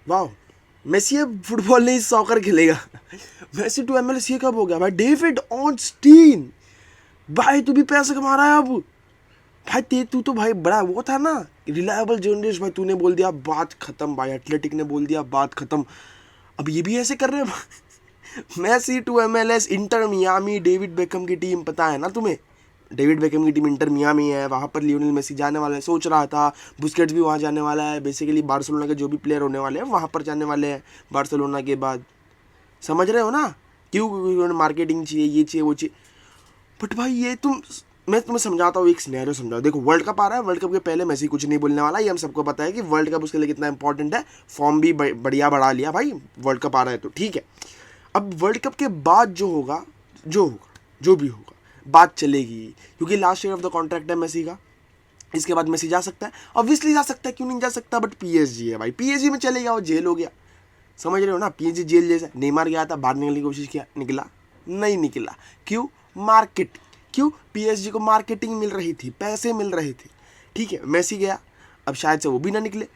वाह, मेसी अब फुटबॉल नहीं सॉकर खेलेगा। मेसी टू MLS ये कब हो गया भाई? डेविड ऑर्नस्टीन भाई, तू भी पैसे कमा रहा है अब भाई। तू तो भाई बड़ा वो था ना, रिलायबल जर्नलिस्ट भाई। तूने बोल दिया बात खत्म भाई, एथलेटिक ने बोल दिया बात खत्म। अब ये भी ऐसे कर रहे हैं। Messi to MLS, Inter Miami, David Beckham की टीम, पता है ना तुम्हें? डेविड बेकम की टीम इंटर मियामी है, वहाँ पर लियोनेल मेसी जाने वाला है। सोच रहा था बुस्केट्स भी वहाँ जाने वाला है। बेसिकली बार्सिलोना के जो भी प्लेयर होने वाले हैं वहाँ पर जाने वाले हैं बार्सिलोना के बाद। समझ रहे हो ना? क्यों मार्केटिंग चाहिए, ये चाहिए, वो चाहिए। बट भाई ये मैं तुम्हें समझाता हूँ, एक सिनेरियो समझाओ। देखो वर्ल्ड कप आ रहा है, वर्ल्ड कप के पहले मेसी कुछ नहीं बोलने वाला, ये हम सबको पता है कि वर्ल्ड कप उसके लिए कितना इंपॉर्टेंट है। फॉर्म भी बढ़िया बढ़ा लिया भाई, वर्ल्ड कप आ रहा है तो ठीक है। अब वर्ल्ड कप के बाद जो होगा, जो भी होगा, बात चलेगी, क्योंकि last year of the contract है मेसी का। इसके बाद मेसी जा सकता है, ऑब्वियसली जा सकता है, क्यों नहीं जा सकता। बट PSG है भाई, PSG में चले गया वो जेल हो गया। समझ रहे हो ना? PSG जेल जैसा। नेमार गया था, बाहर निकलने की कोशिश किया, निकला नहीं निकला। क्यों? मार्केट। क्यों? PSG को मार्केटिंग मिल रही थी, पैसे मिल रहे थे। ठीक है, मेसी गया, अब शायद से वो भी ना निकले।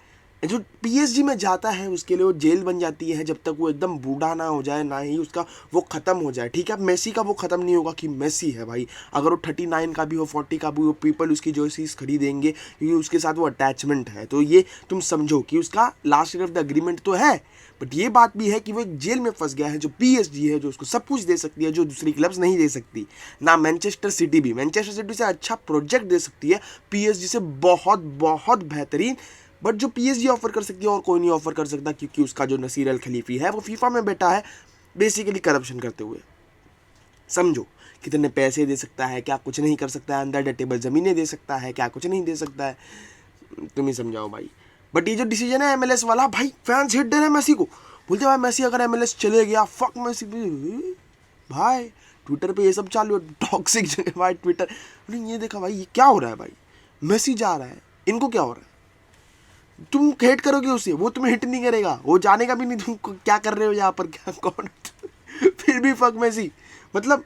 जो PSG में जाता है उसके लिए वो जेल बन जाती है जब तक वो एकदम बूढ़ा ना हो जाए, ना ही उसका वो ख़त्म हो जाए। ठीक है, अब मेसी का वो ख़त्म नहीं होगा कि मेसी है भाई। अगर वो 39 का भी हो, 40 का भी हो, पीपल उसकी जर्सीज खरीदेंगे क्योंकि उसके साथ वो अटैचमेंट है। तो ये तुम समझो कि उसका last year of the agreement तो है, बट ये बात भी है कि वो एक जेल में फंस गया है। जो PSG है, जो उसको सब कुछ दे सकती है जो दूसरी क्लब्स नहीं दे सकती। ना मैनचेस्टर सिटी भी, मैनचेस्टर सिटी से अच्छा प्रोजेक्ट दे सकती है PSG से, बहुत बहुत बेहतरीन। बट जो PSG ऑफर कर सकती है और कोई नहीं ऑफर कर सकता, क्योंकि उसका जो नसीर अल खलीफी है वो फीफा में बैठा है, बेसिकली करप्शन करते हुए। समझो कितने पैसे दे सकता है, क्या कुछ नहीं कर सकता है, अंदर टेबल ज़मीनें दे सकता है, क्या कुछ नहीं दे सकता है। तुम ही समझाओ भाई। बट ये जो डिसीजन है MLS वाला भाई, फैंस हिट दे रहे हैं मेसी को। बोलते भाई मेसी अगर MLS चले गया, फक मेसी भाई। ट्विटर पे ये सब चालू है, टॉक्सिक जगह भाई ट्विटर। ये देखा भाई, ये क्या हो रहा है भाई? मेसी जा रहा है, इनको क्या हो रहा है? तुम हेट करोगे उसे, वो तुम्हें हिट नहीं करेगा, वो जानेगा भी नहीं तुम क्या कर रहे हो यहाँ पर, क्या कौन। फिर भी फक मेसी। मतलब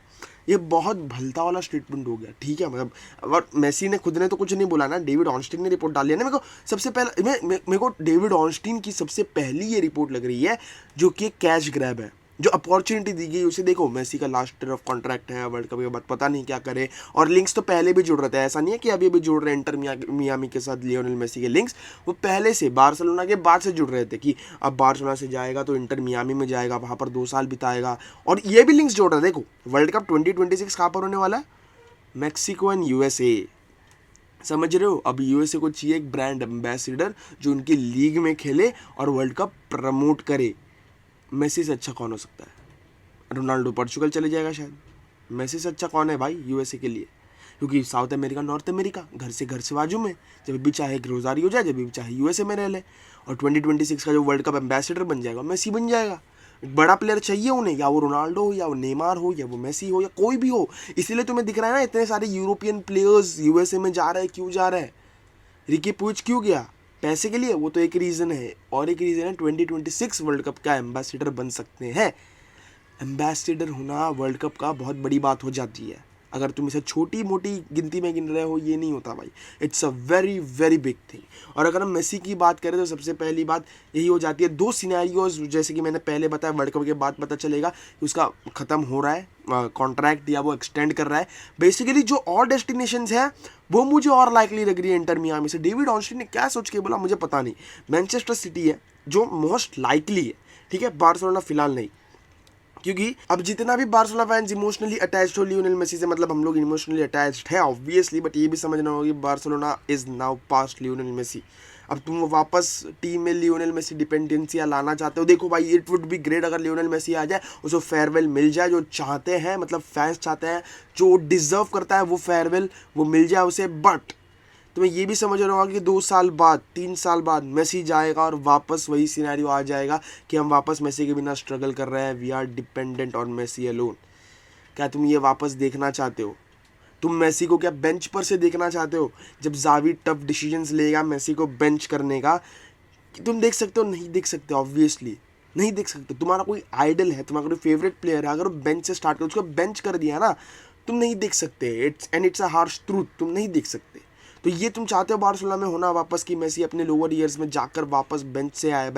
ये बहुत भलता वाला स्टेटमेंट हो गया। ठीक है, मतलब और मेसी ने खुद ने तो कुछ नहीं बोला ना, डेविड ऑर्नस्टीन ने रिपोर्ट डाली है ना। मेरे को सबसे पहले मेरे को डेविड ऑर्नस्टीन की सबसे पहली ये रिपोर्ट लग रही है जो कि कैश ग्रैब है, जो अपॉर्चुनिटी दी गई उसे। देखो मेसी का लास्ट ईयर ऑफ कॉन्ट्रैक्ट है, वर्ल्ड कप के बाद पता नहीं क्या करे। और लिंक्स तो पहले भी जुड़ रहे थे, ऐसा नहीं है कि अभी अभी जुड़ रहे हैं। इंटर मियामी के साथ लियोनेल मेसी के लिंक्स वो पहले से बार्सिलोना के बाद से जुड़ रहे थे कि अब बार्सिलोना से जाएगा तो इंटर मियामी में जाएगा, वहाँ पर 2 साल बिताएगा। और ये भी लिंक्स जोड़ रहे हैं। देखो वर्ल्ड कप 2026 कहाँ पर होने वाला है? Mexico and USA। समझ रहे हो? अब USA को चाहिए एक ब्रांड एम्बेसडर जो उनकी लीग में खेले और वर्ल्ड कप प्रमोट करे। मेसी से अच्छा कौन हो सकता है? रोनाल्डो पोर्चुगल चले जाएगा शायद। मेसी से अच्छा कौन है भाई USA के लिए? क्योंकि साउथ अमेरिका, नॉर्थ अमेरिका, घर से बाजू में, जब भी चाहे रोजारी हो जाए, जब भी चाहे USA में रह ले। और 2026 का जो वर्ल्ड कप एम्बेसडर बन जाएगा, मेसी बन जाएगा। बड़ा प्लेयर चाहिए उन्हें, या वो रोनाल्डो हो, या वो नेमार हो, या वो मेसी हो, या कोई भी हो। इसीलिए तुम्हें दिख रहा है ना इतने सारे यूरोपियन प्लेयर्स USA में जा रहे हैं। क्यों जा रहे हैं? रिकी पुच क्यों गया? पैसे के लिए। वो तो एक रीज़न है, और एक रीज़न है 2026 वर्ल्ड कप का एम्बेसडर बन सकते हैं। एम्बेसडर होना वर्ल्ड कप का बहुत बड़ी बात हो जाती है। अगर तुम इसे छोटी मोटी गिनती में गिन रहे हो, ये नहीं होता भाई। It's a very very big thing. और अगर हम मेसी की बात करें तो सबसे पहली बात यही हो जाती है, 2 सिनेरियोज, जैसे कि मैंने पहले बताया, वर्ल्ड कप के बाद पता चलेगा कि उसका ख़त्म हो रहा है कॉन्ट्रैक्ट, या वो एक्सटेंड कर रहा है। बेसिकली जो और डेस्टिनेशंस है वो मुझे और लाइकली लग रही है इंटर मियामी से। डेविड ऑर्नस्टीन ने क्या सोच के बोला मुझे पता नहीं। मैनचेस्टर सिटी है जो मोस्ट लाइकली है, ठीक है, बार्सिलोना फिलहाल नहीं। क्योंकि अब जितना भी बार्सिलोना फैंस इमोशनली अटैच्ड हो लियोनेल मेसी से, मतलब हम लोग इमोशनली अटैच्ड है ऑब्वियसली, बट ये भी समझना होगा कि Barcelona is now past Lionel Messi. अब तुम वापस टीम में लियोनेल मेसी डिपेंडेंसियाँ लाना चाहते हो, देखो भाई इट वुड बी ग्रेट अगर लियोनेल मेसी आ जाए, उसको फेयरवेल मिल जाए जो चाहते हैं, मतलब फैंस चाहते हैं, जो डिजर्व करता है वो फेयरवेल वो मिल जाए उसे। बट तुम्हें ये भी समझ रहा होगा कि 2 साल बाद, 3 साल बाद मेसी जाएगा और वापस वही सिनेरियो आ जाएगा कि हम वापस मेसी के बिना स्ट्रगल कर रहे हैं, we are dependent on Messi alone. क्या तुम ये वापस देखना चाहते हो? तुम मेसी को क्या बेंच पर से देखना चाहते हो? जब जावी टफ डिसीजंस लेगा मेसी को बेंच करने का, कि तुम देख सकते हो? नहीं देख सकते, ऑब्वियसली नहीं देख सकते। तुम्हारा कोई आइडल है, तुम्हारा कोई फेवरेट प्लेयर है, अगर वो बेंच से स्टार्ट कर, उसको बेंच कर दिया ना, तुम नहीं देख सकते। इट्स अ हार्श ट्रूथ, तुम नहीं देख सकते। तो ये तुम चाहते हो बार्सिलोना में होना वापस कि मेसी अपने लोअर ईयर्स में जाकर वापस बेंच से आए,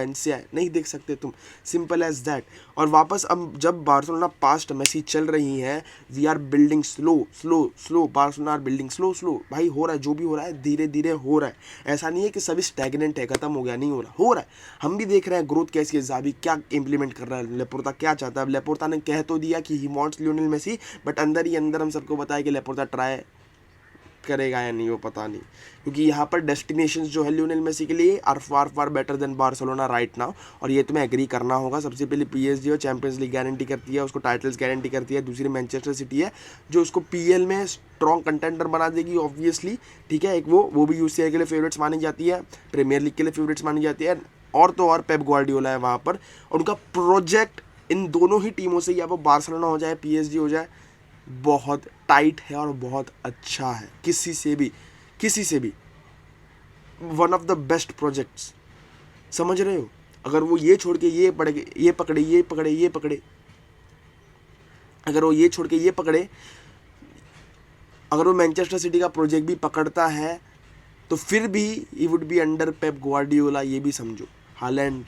नहीं देख सकते तुम, सिंपल एज दैट। और वापस अब जब बार्सिलोना पास्ट मेसी चल रही है, we are building slow, Barcelona are building slow भाई, हो रहा है जो भी हो रहा है धीरे धीरे हो रहा है। ऐसा नहीं है कि सभी स्टैग्नेंट है, खत्म हो गया, नहीं हो रहा है। हम भी देख रहे हैं ग्रोथ कैसी है, ज़ावी क्या इंप्लीमेंट कर रहा है, लेपोर्ता क्या चाहता है। लेपोर्ता ने कह तो दिया कि he wants Lionel Messi, but अंदर ही अंदर हम सबको बताया कि लेपोर्ता ट्राई करेगा या नहीं वो पता नहीं, क्योंकि यहाँ पर डेस्टिनेशंस जो है लियोनेल मेसी के लिए are far better than Barcelona right now. और ये तुम्हें एग्री करना होगा। सबसे पहले पीएसजी और चैंपियंस लीग गारंटी करती है, उसको टाइटल्स गारंटी करती है। दूसरी मैनचेस्टर सिटी है जो उसको पीएल में स्ट्रॉन्ग कंटेंडर बना देगी ऑब्वियसली, ठीक है। एक वो भी यूसीएल के लिए फेवरेट्स मानी जाती है, प्रीमियर लीग के लिए फेवरेट्स मानी जाती है। और तो और पेप ग्वार्डियोला है वहाँ पर, और उनका प्रोजेक्ट इन दोनों ही टीमों से, या वो बार्सिलोना हो जाए पीएसजी हो जाए, बहुत टाइट है और बहुत अच्छा है। किसी से भी one of the best projects, समझ रहे हो। अगर वो ये छोड़ के ये पकड़े, अगर वो ये छोड़ के ये पकड़े, अगर वो मैनचेस्टर सिटी का प्रोजेक्ट भी पकड़ता है तो फिर भी he would be under Pep Guardiola, ये भी समझो। Haaland,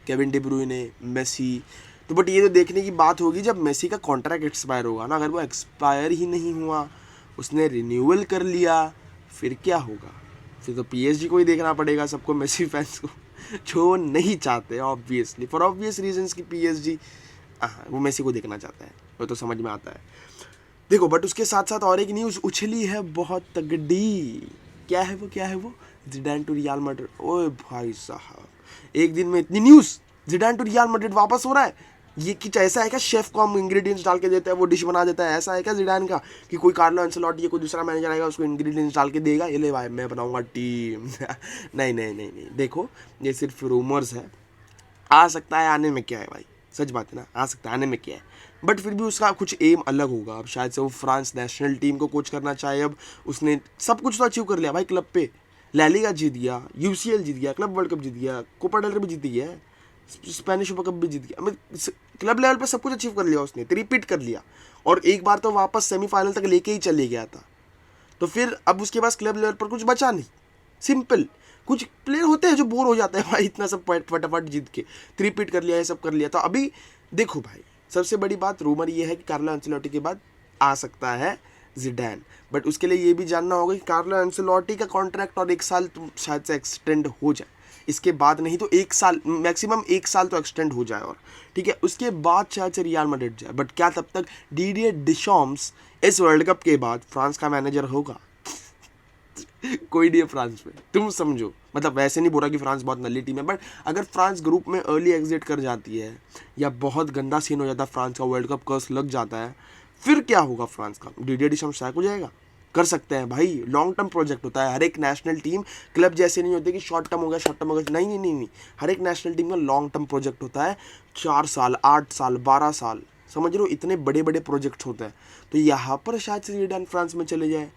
Kevin De Bruyne, Messi. तो बट ये तो देखने की बात होगी जब मेसी का कॉन्ट्रैक्ट एक्सपायर होगा ना। अगर वो एक्सपायर ही नहीं हुआ, उसने रिन्यूअल कर लिया, फिर क्या होगा। फिर तो पीएसजी को ही देखना पड़ेगा सबको, मेसी फैंस को, जो नहीं चाहते ऑब्वियसली, फॉर ऑब्वियस रीजंस कि पीएसजी वो मेसी को देखना चाहता है, वो तो समझ में आता है। देखो बट उसके साथ साथ और एक न्यूज़ उछली है बहुत तगड़ी। क्या है वो ज़िडान टू रियल मैड्रिड। ओए भाई साहब, एक दिन में इतनी न्यूज़। ज़िडान टू रियल मैड्रिड वापस हो रहा है। ये कि ऐसा है क्या, शेफ को हम इंग्रेडिएंट्स डाल के देते हैं, वो डिश बना देता है, ऐसा है क्या ज़िडान का कि कोई कार्लो एंसेलोटी या कोई दूसरा मैनेजर आएगा उसको इंग्रेडिएंट्स डाल के देगा, ये ले भाई मैं बनाऊंगा टीम। नहीं, देखो ये सिर्फ रूमर्स है। आ सकता है, आने में क्या है भाई, सच बात है ना, आ सकता है, आने में क्या है। बट फिर भी उसका कुछ एम अलग होगा। अब शायद से वो फ्रांस नेशनल टीम को कोच करना चाहे। अब उसने सब कुछ तो अचीव कर लिया भाई क्लब पे, ला लीगा जीत गया, यूसीएल जीत गया, क्लब वर्ल्ड कप जीत गया, कोपा डेल रे भी जीत गया, स्पेनिश सुपर कप भी जीत गया। क्लब लेवल पे सब कुछ अचीव कर लिया उसने, रिपीट कर लिया। और एक बार तो वापस सेमीफाइनल तक लेके ही चले गया था। तो फिर अब उसके पास क्लब लेवल पर कुछ बचा नहीं। सिंपल, कुछ प्लेयर होते हैं जो बोर हो जाते हैं भाई, इतना सब फटाफट जीत के रिपीट कर लिया, ये सब कर लिया। तो अभी देखो भाई, सबसे बड़ी बात रूमर ये है कि कार्लो एंसेलोटी के बाद आ सकता है ज़िडान। बट उसके लिए ये भी जानना होगा कि कार्लो एंसेलोटी का कॉन्ट्रैक्ट और 1 साल तो शायद से एक्सटेंड हो जाए, इसके बाद नहीं तो 1 साल, मैक्सिमम 1 साल तो एक्सटेंड हो जाए, और ठीक है उसके बाद शायद से रियल मैड्रिड जाए। बट क्या तब तक डिडियर डिशॉम्स इस वर्ल्ड कप के बाद फ्रांस का मैनेजर होगा? कोई नहीं है फ्रांस में, तुम समझो। मतलब वैसे नहीं बोल रहा कि फ्रांस बहुत नल्ली टीम है, बट अगर फ्रांस ग्रुप में अर्ली एग्जिट कर जाती है या बहुत गंदा सीन हो जाता है, फ्रांस का वर्ल्ड कप कर्स लग जाता है, फिर क्या होगा फ्रांस का? डिडियर डिशॉम्स सैक हो जाएगा। कर सकते हैं भाई, लॉन्ग टर्म प्रोजेक्ट होता है। हर एक नेशनल टीम क्लब जैसे नहीं होते कि शॉर्ट टर्म हो गया, नहीं। हर एक नेशनल टीम का लॉन्ग टर्म प्रोजेक्ट होता है, 4 साल, 8 साल, 12 साल, समझ रहे हो, इतने बड़े बड़े प्रोजेक्ट्स होते हैं। तो यहाँ पर शायद से ज़िडान फ्रांस में चले जाए।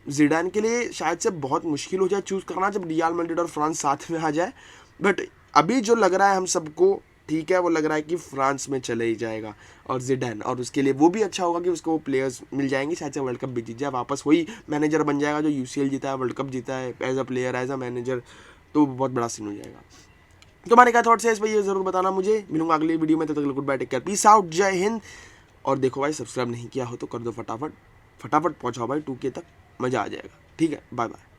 ज़िडान के लिए शायद से बहुत मुश्किल हो जाए चूज़ करना जब रियल मैड्रिड और फ्रांस साथ में आ जाए। बट अभी जो लग रहा है हम सबको, ठीक है, वो लग रहा है कि फ्रांस में चले ही जाएगा और ज़िडान, और उसके लिए वो भी अच्छा होगा कि उसको प्लेयर्स मिल जाएंगे, शायद से वर्ल्ड कप भी जीत जाए, वापस वही मैनेजर बन जाएगा जो यूसीएल जीता है, वर्ल्ड कप जीता है as a player, as a manager. तो बहुत बड़ा सीन हो जाएगा। तुम्हारे क्या थॉट्स है इस पर ये ज़रूर बताना मुझे। मिलूंगा अगली वीडियो में, तब तक good bye, take care, peace out, Jai Hind. और देखो भाई, सब्सक्राइब नहीं किया हो तो कर दो फटाफट पहुँचाओ भाई 2K तक, मज़ा आ जाएगा। ठीक है, बाय बाय।